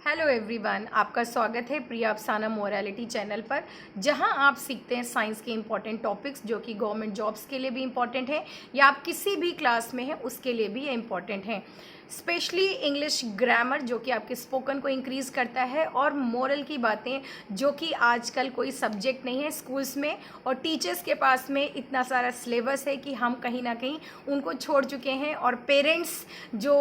Hello everyone, आपका स्वागत है प्रिया अफसाना मोरालिटी चैनल पर, जहां आप सीखते हैं साइंस के इंपॉर्टेंट टॉपिक्स जो कि गवर्नमेंट जॉब्स के लिए भी इंपॉर्टेंट है या आप किसी भी क्लास में हैं उसके लिए भी ये इंपॉर्टेंट है। स्पेशली इंग्लिश ग्रामर जो कि आपके स्पोकन को इंक्रीज़ करता है, और मोरल की बातें जो कि आजकल कोई सब्जेक्ट नहीं है स्कूल्स में, और टीचर्स के पास में इतना सारा सिलेबस है कि हम कहीं ना कहीं उनको छोड़ चुके हैं। और पेरेंट्स जो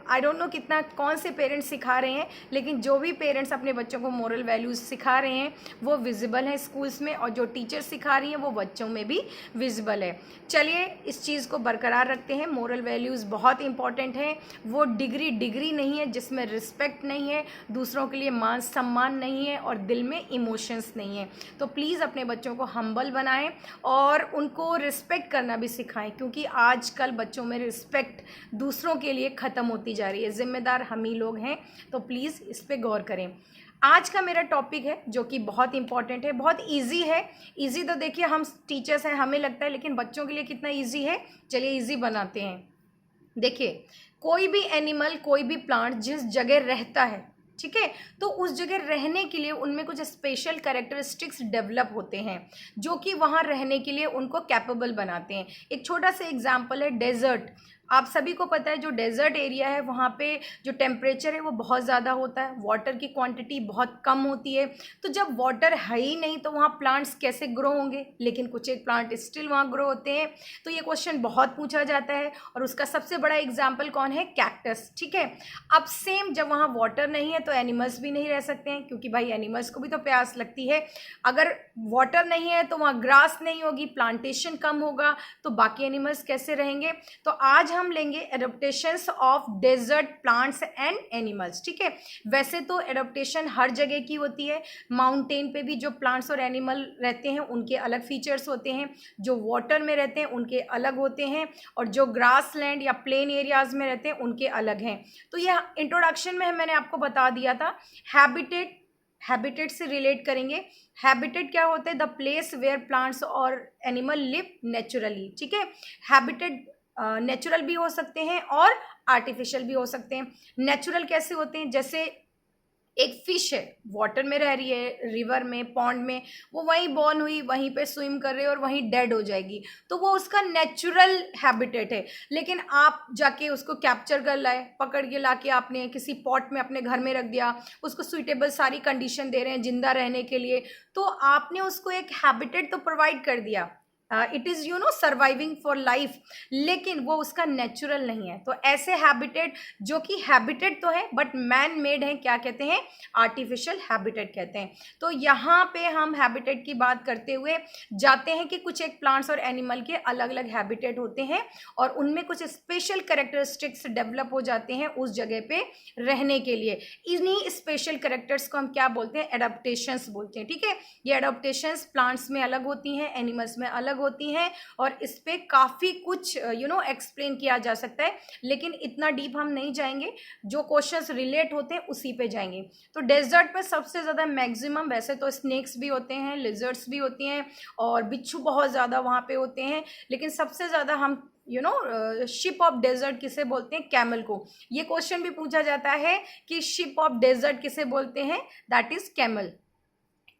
आई डोंट नो कितना कौन से पेरेंट्स सिखा रहे हैं, लेकिन जो भी पेरेंट्स अपने बच्चों को मोरल वैल्यूज़ सिखा रहे हैं वो विजिबल है स्कूल्स में, और जो टीचर्स सिखा रही हैं वो बच्चों में भी विजिबल है। चलिए इस चीज़ को बरकरार रखते हैं। मोरल वैल्यूज़ बहुत इंपॉर्टेंट हैं। वो डिग्री नहीं है जिसमें रिस्पेक्ट नहीं है, दूसरों के लिए मान सम्मान नहीं है और दिल में इमोशंस नहीं है। तो प्लीज़ अपने बच्चों को हम्बल बनाएं और उनको रिस्पेक्ट करना भी सिखाएं, क्योंकि आजकल बच्चों में रिस्पेक्ट दूसरों के लिए ख़त्म होती जा रही है। ज़िम्मेदार हम ही लोग हैं, तो प्लीज़ इस पर गौर करें। आज का मेरा टॉपिक है जो कि बहुत इंपॉर्टेंट है, बहुत इजी है। इजी तो देखिए हम टीचर्स हैं, हमें लगता है, लेकिन बच्चों के लिए कितना इजी है, चलिए इजी बनाते हैं। देखिए, कोई भी एनिमल, कोई भी प्लांट जिस जगह रहता है, ठीक है, तो उस जगह रहने के लिए उनमें कुछ स्पेशल कैरेक्टरिस्टिक्स डेवलप होते हैं जो कि वहाँ रहने के लिए उनको कैपेबल बनाते हैं। एक छोटा सा एग्जांपल है डेजर्ट। आप सभी को पता है जो डेजर्ट एरिया है वहाँ पे जो टेम्परेचर है वो बहुत ज़्यादा होता है, वाटर की क्वांटिटी बहुत कम होती है। तो जब वाटर है ही नहीं तो वहाँ प्लांट्स कैसे ग्रो होंगे, लेकिन कुछ एक प्लांट स्टिल वहाँ ग्रो होते हैं। तो ये क्वेश्चन बहुत पूछा जाता है, और उसका सबसे बड़ा एग्जाम्पल कौन है? कैक्टस। ठीक है, अब सेम जब वहाँ वाटर नहीं है तो एनिमल्स भी नहीं रह सकते हैं, क्योंकि भाई एनिमल्स को भी तो प्यास लगती है। अगर वाटर नहीं है तो वहाँ ग्रास नहीं होगी, प्लांटेशन कम होगा, तो बाकी एनिमल्स कैसे रहेंगे? तो आज हम लेंगे adaptations of desert plants and animals. ठीक है, वैसे तो एडप्टेशन हर जगह की होती है। माउंटेन पे भी जो प्लांट्स और एनिमल रहते हैं उनके अलग फीचर्स होते हैं, जो वाटर में रहते हैं उनके अलग होते हैं, और जो ग्रास लैंड या प्लेन एरियाज में रहते हैं उनके अलग हैं। तो यह इंट्रोडक्शन में मैंने आपको बता दिया था। हैबिटेट से रिलेट करेंगे। हैबिटेट क्या होते हैं? द प्लेस वेयर प्लांट्स और एनिमल लिव नेचुरली। ठीक है, हैबिटेट नेचुरल भी हो सकते हैं और आर्टिफिशियल भी हो सकते हैं। नेचुरल कैसे होते हैं? जैसे एक फिश है, वाटर में रह रही है, रिवर में, पॉन्ड में, वो वहीं बॉर्न हुई, वहीं पे स्विम कर रही है और वहीं डेड हो जाएगी, तो वो उसका नेचुरल हैबिटेट है। लेकिन आप जाके उसको कैप्चर कर लाए, पकड़ के लाके आपने किसी पॉट में अपने घर में रख दिया, उसको सुइटेबल सारी कंडीशन दे रहे हैं जिंदा रहने के लिए, तो आपने उसको एक हैबिटेट तो प्रोवाइड कर दिया, it is surviving for life, लेकिन वो उसका नेचुरल नहीं है। तो ऐसे हैबिटेट जो कि हैबिटेट तो है बट मैन मेड है, क्या कहते हैं? आर्टिफिशियल हैबिटेट कहते हैं। तो यहाँ पे हम हैबिटेट की बात करते हुए जाते हैं कि कुछ एक प्लांट्स और एनिमल के अलग अलग हैबिटेट होते हैं, और उनमें कुछ स्पेशल कैरेक्टरिस्टिक्स डेवलप हो जाते हैं उस जगह पे रहने के लिए। इन्हीं स्पेशल कैरेक्टर्स को हम क्या बोलते हैं? एडाप्टेशंस बोलते हैं। ठीक है, ये एडाप्टेशंस प्लांट्स में अलग होती हैं, एनिमल्स में अलग होती हैं, और इस पे काफ़ी कुछ एक्सप्लेन किया जा सकता है, लेकिन इतना डीप हम नहीं जाएंगे। जो क्वेश्चंस रिलेट होते हैं उसी पे जाएंगे। तो डेजर्ट में सबसे ज़्यादा मैक्सिमम, वैसे तो स्नेक्स भी होते हैं, लिजर्ड्स भी होती हैं, और बिच्छू बहुत ज़्यादा वहाँ पे होते हैं, लेकिन सबसे ज़्यादा हम शिप ऑफ डेजर्ट किसे बोलते हैं? कैमल को। ये क्वेश्चन भी पूछा जाता है कि शिप ऑफ डेजर्ट किसे बोलते हैं? That is camel.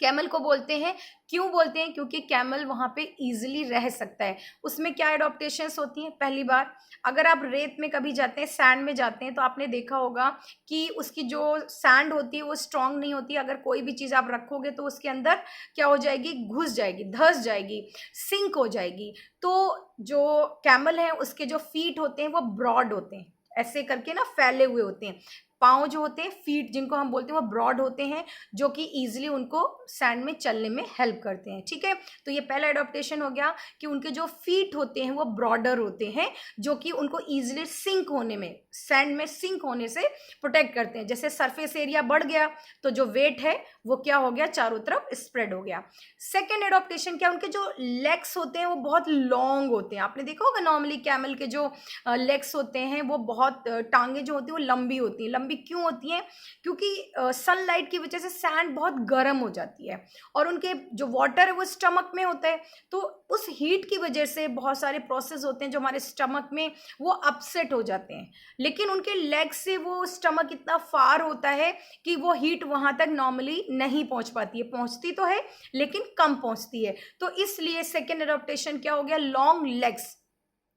कैमल को बोलते हैं, क्यों बोलते हैं? क्योंकि कैमल वहाँ पे इजीली रह सकता है। उसमें क्या एडॉप्टेशंस होती हैं? पहली बार, अगर आप रेत में कभी जाते हैं, सैंड में जाते हैं, तो आपने देखा होगा कि उसकी जो सैंड होती है वो स्ट्रांग नहीं होती। अगर कोई भी चीज़ आप रखोगे तो उसके अंदर क्या हो जाएगी? घुस जाएगी, धंस जाएगी, सिंक हो जाएगी। तो जो कैमल है उसके जो फीट होते हैं वो ब्रॉड होते हैं, ऐसे करके ना फैले हुए होते हैं। पाँव जो होते हैं, फीट जिनको हम बोलते हैं, वो ब्रॉड होते हैं, जो कि इजीली उनको सैंड में चलने में हेल्प करते हैं। ठीक है, तो ये पहला एडॉप्टेशन हो गया कि उनके जो फीट होते हैं वो ब्रॉडर होते हैं, जो कि उनको इजीली सिंक होने में, सैंड में सिंक होने से प्रोटेक्ट करते हैं। जैसे सरफेस एरिया बढ़ गया तो जो वेट है वो क्या हो गया? चारों तरफ स्प्रेड हो गया। सेकेंड एडॉप्टेशन क्या? उनके जो लेग्स होते हैं वो बहुत लॉन्ग होते हैं। आपने देखा होगा नॉर्मली कैमल के जो लेग्स होते हैं वो बहुत, टांगे जो होती हैं वो लंबी होती हैं। लंबी भी क्यों होती हैं? क्योंकि सनलाइट की वजह से सैंड बहुत गर्म हो जाती है और उनके जो वाटर है वो स्टमक में होता है, तो उस हीट की वजह से बहुत सारे प्रोसेस होते हैं जो हमारे स्टमक में वो अपसेट हो जाते हैं। लेकिन उनके लेग से वो स्टमक इतना फार होता है कि वो हीट वहाँ तक नॉर्मली नहीं पहुँच पाती है, पहुँचती तो है लेकिन कम पहुँचती है। तो इसलिए सेकेंड एडाप्टेशन क्या हो गया, लॉन्ग लेग्स,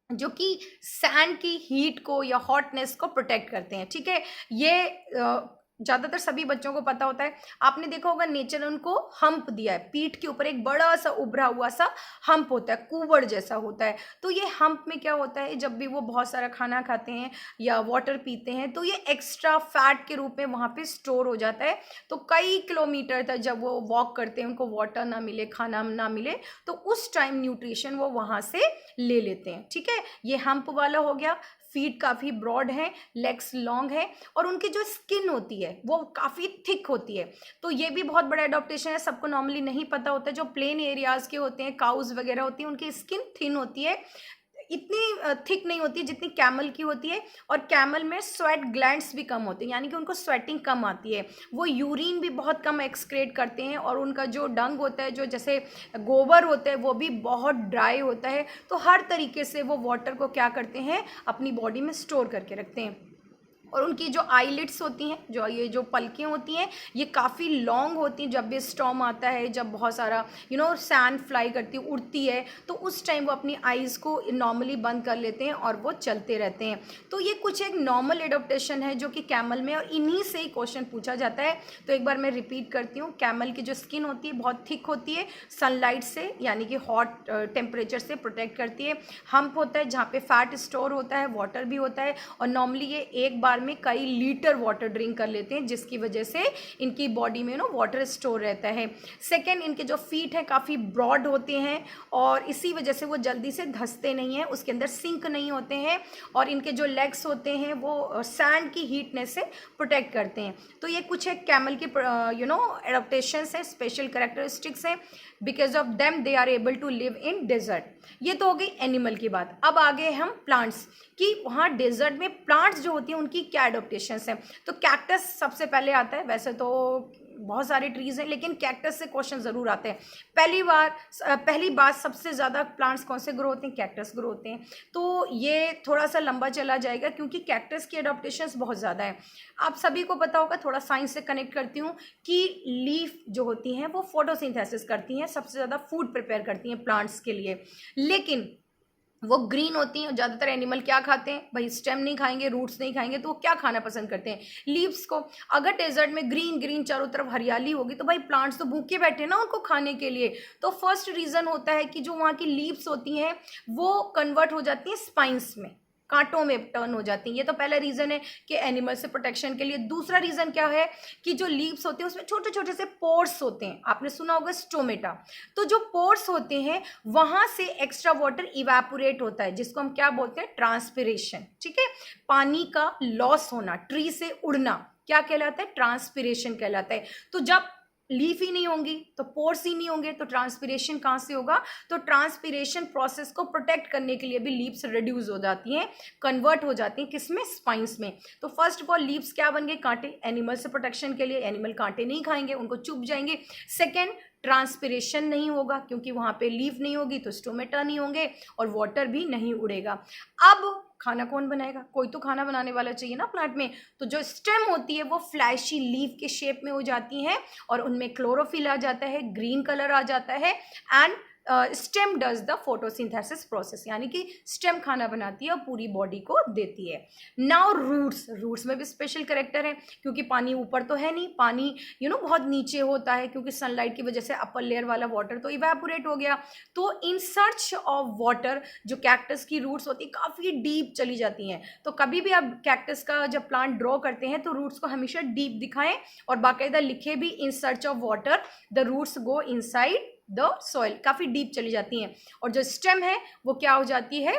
जो कि सैंड की हीट को या हॉटनेस को प्रोटेक्ट करते हैं। ठीक है, ये ज़्यादातर सभी बच्चों को पता होता है। आपने देखा होगा नेचर ने उनको हम्प दिया है, पीठ के ऊपर एक बड़ा सा उभरा हुआ सा हम्प होता है, कुवड़ जैसा होता है। तो ये हम्प में क्या होता है, जब भी वो बहुत सारा खाना खाते हैं या वाटर पीते हैं तो ये एक्स्ट्रा फैट के रूप में वहाँ पे स्टोर हो जाता है। तो कई किलोमीटर तक जब वो वॉक करते हैं, उनको वाटर ना मिले, खाना ना मिले, तो उस टाइम न्यूट्रिशन वो वहाँ से ले लेते हैं। ठीक है, ये हम्प वाला हो गया। फीट काफ़ी ब्रॉड है, लेग्स लॉन्ग है और उनकी जो स्किन होती है वो काफ़ी थिक होती है। तो ये भी बहुत बड़ा एडॉप्टेशन है, सबको नॉर्मली नहीं पता होता है। जो प्लेन एरियाज़ के होते हैं, काउज वगैरह होती हैं, उनकी स्किन थिन होती है, इतनी थिक नहीं होती है जितनी कैमल की होती है। और कैमल में स्वेट ग्लैंड्स भी कम होते हैं, यानी कि उनको स्वेटिंग कम आती है, वो यूरिन भी बहुत कम एक्सक्रेट करते हैं और उनका जो डंग होता है, जो जैसे गोबर होता है, वो भी बहुत ड्राई होता है। तो हर तरीके से वो वाटर को क्या करते हैं, अपनी बॉडी में स्टोर करके रखते हैं। और उनकी जो आईलिड्स होती हैं, जो ये जो पलकें होती हैं, ये काफ़ी लॉन्ग होती हैं। जब भी स्टॉर्म आता है, जब बहुत सारा सैंड फ्लाई करती उड़ती है, तो उस टाइम वो अपनी आइज़ को नॉर्मली बंद कर लेते हैं और वो चलते रहते हैं। तो ये कुछ एक नॉर्मल एडॉप्टेशन है जो कि कैमल में, और इन्हीं से ही क्वेश्चन पूछा जाता है। तो एक बार मैं रिपीट करती हूँ, कैमल की जो स्किन होती है बहुत थिक होती है, सनलाइट से यानी कि हॉट टेम्परेचर से प्रोटेक्ट करती है। हम्प होता है जहाँ पे फैट स्टोर होता है, वाटर भी होता है, और नॉर्मली ये एक बार में कई लीटर वाटर ड्रिंक कर लेते हैं, जिसकी वजह से इनकी बॉडी में वाटर स्टोर रहता है। सेकेंड, इनके जो फीट हैं काफ़ी ब्रॉड होते हैं और इसी वजह से वो जल्दी से धंसते नहीं हैं, उसके अंदर सिंक नहीं होते हैं। और इनके जो लेग्स होते हैं वो सैंड की हीटनेस से प्रोटेक्ट करते हैं। तो ये कुछ है कैमल की एडॉप्टेशंस हैं, स्पेशल कैरेक्टरिस्टिक्स हैं। Because of them they are able to live in desert. ये तो हो गई एनिमल की बात। अब आगे हम प्लांट्स कि वहाँ डेजर्ट में प्लांट्स जो होती हैं उनकी क्या एडॉप्टेशंस हैं। तो कैक्टस सबसे पहले आता है, वैसे तो बहुत सारे ट्रीज़ हैं लेकिन कैक्टस से क्वेश्चन ज़रूर आते हैं। पहली बात सबसे ज़्यादा प्लांट्स कौन से ग्रो होते हैं, कैक्टस ग्रो होते हैं। तो ये थोड़ा सा लंबा चला जाएगा क्योंकि कैक्टस की एडॉप्टेशंस बहुत ज़्यादा है। आप सभी को पता होगा, थोड़ा साइंस से कनेक्ट करती हूँ, कि लीफ जो होती हैं वो फोटोसिंथेसिस करती हैं, सबसे ज़्यादा फूड प्रिपेयर करती हैं प्लांट्स के लिए। लेकिन वो ग्रीन होती हैं। ज़्यादातर एनिमल क्या खाते हैं भाई, स्टेम नहीं खाएंगे, रूट्स नहीं खाएंगे, तो वो क्या खाना पसंद करते हैं, लीव्स को। अगर डेजर्ट में ग्रीन ग्रीन चारों तरफ हरियाली होगी तो भाई प्लांट्स तो भूखे बैठे ना उनको खाने के लिए। तो फर्स्ट रीज़न होता है कि जो वहाँ की लीव्स होती हैं वो कन्वर्ट हो जाती हैं स्पाइंस में, कांटों में टर्न हो जाती हैं। ये तो पहला रीज़न है कि एनिमल से प्रोटेक्शन के लिए। दूसरा रीज़न क्या है कि जो लीव्स होते हैं उसमें छोटे छोटे से पोर्स होते हैं, आपने सुना होगा स्टोमेटा। तो जो पोर्स होते हैं वहाँ से एक्स्ट्रा वाटर इवेपोरेट होता है, जिसको हम क्या बोलते हैं, ट्रांसपिरेशन। ठीक है, पानी का लॉस होना, ट्री से उड़ना, क्या कहलाता है, ट्रांसपिरेशन कहलाता है। तो जब लीफ ही नहीं होंगी तो पोर्स ही नहीं होंगे तो ट्रांसपिरेशन कहाँ से होगा। तो ट्रांसपिरेशन प्रोसेस को प्रोटेक्ट करने के लिए भी लीव्स रिड्यूस हो जाती हैं, कन्वर्ट हो जाती हैं, किसमें, स्पाइंस में। तो फर्स्ट ऑफ ऑल लीव्स क्या बन गए, कांटे। एनिमल से प्रोटेक्शन के लिए, एनिमल कांटे नहीं खाएंगे, उनको चुभ जाएंगे। सेकेंड, ट्रांसपिरेशन नहीं होगा क्योंकि वहाँ पे लीफ नहीं होगी तो स्टोमेटा नहीं होंगे और वाटर भी नहीं उड़ेगा। अब खाना कौन बनाएगा, कोई तो खाना बनाने वाला चाहिए ना प्लांट में। तो जो स्टेम होती है वो फ्लैशी लीफ के शेप में हो जाती है और उनमें क्लोरोफिल आ जाता है, ग्रीन कलर आ जाता है, and stem does the photosynthesis process, यानी कि स्टेम खाना बनाती है और पूरी बॉडी को देती है। नाउ रूट्स में भी स्पेशल कैरेक्टर है क्योंकि पानी ऊपर तो है नहीं, पानी बहुत नीचे होता है क्योंकि सनलाइट की वजह से अपर लेयर वाला वाटर तो इवेपोरेट हो गया। तो इन सर्च ऑफ वाटर जो कैक्टस की रूट्स होती है काफ़ी डीप चली जाती हैं। तो कभी भी आप कैक्टस का जब प्लांट ड्रॉ करते हैं तो रूट्स को हमेशा डीप दिखाएं और बाकायदा लिखे भी, in search of water the roots go inside the soil, काफ़ी डीप चली जाती हैं। और जो स्टेम है वो क्या हो जाती है,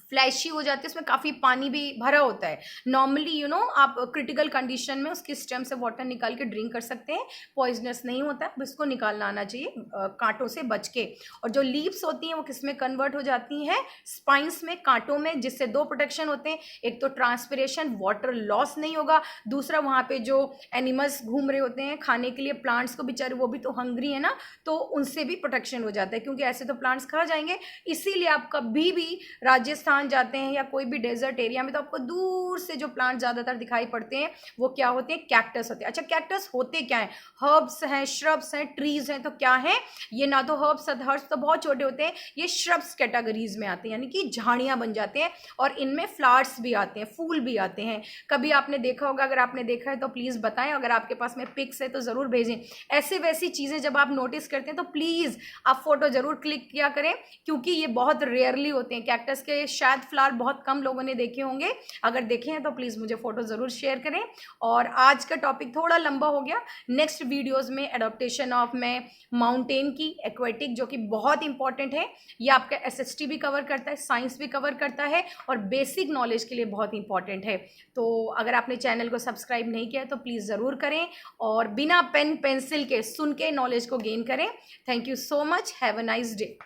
फ्लैशी हो जाती है, उसमें काफ़ी पानी भी भरा होता है। नॉर्मली आप क्रिटिकल कंडीशन में उसकी स्टेम से वाटर निकाल के ड्रिंक कर सकते हैं, पॉइजनस नहीं होता है, इसको निकालना आना चाहिए कांटों से बच के। और जो लीव्स होती हैं वो किस में कन्वर्ट हो जाती हैं, स्पाइंस में, कांटों में, जिससे दो प्रोटेक्शन होते हैं, एक तो ट्रांसपिरेशन, वाटर लॉस नहीं होगा, दूसरा वहाँ पे जो एनिमल्स घूम रहे होते हैं खाने के लिए, प्लांट्स को बेचारे वो भी तो हंग्री है ना, तो उनसे भी प्रोटेक्शन हो जाता है, क्योंकि ऐसे तो प्लांट्स खा जाएंगे। इसीलिए आप कभी भी राजस्थान जाते हैं या कोई भी डेजर्ट एरिया में तो आपको दूर से जो प्लांट ज्यादातर दिखाई पड़ते हैं वो क्या होते हैं, कैक्टस होते हैं। अच्छा, कैक्टस होते क्या है, हर्ब्स हैं, श्रब्स हैं, ट्रीज हैं, तो क्या है ये, ना तो हर्ब्स तो बहुत छोटे होते हैं, ये श्रब्स कैटेगरीज में आते हैं, यानी कि झाड़ियां बन जाते हैं, और इनमें फ्लावर्स भी आते हैं, फूल भी आते हैं। कभी आपने देखा होगा, अगर आपने देखा है तो प्लीज बताएं, अगर आपके पास में पिक्स है तो जरूर भेजें। ऐसे वैसी चीजें जब आप नोटिस करते हैं तो प्लीज आप फोटो जरूर क्लिक किया करें, क्योंकि ये बहुत रेयरली होते हैं। कैक्टस के शायद फ्लावर बहुत कम लोगों ने देखे होंगे, अगर देखे हैं तो प्लीज मुझे फोटो जरूर शेयर करें। और आज का टॉपिक थोड़ा लंबा हो गया, नेक्स्ट वीडियोस में एडॉप्टेशन ऑफ में माउंटेन की एक्वेटिक, जो कि बहुत इंपॉर्टेंट है, ये आपका एसएसटी भी कवर करता है, साइंस भी कवर करता है, और बेसिक नॉलेज के लिए बहुत इंपॉर्टेंट है। तो अगर आपने चैनल को सब्सक्राइब नहीं किया तो प्लीज जरूर करें, और बिना पेन पेंसिल के सुन के नॉलेज को गेन करें। Thank you so much, have a nice day.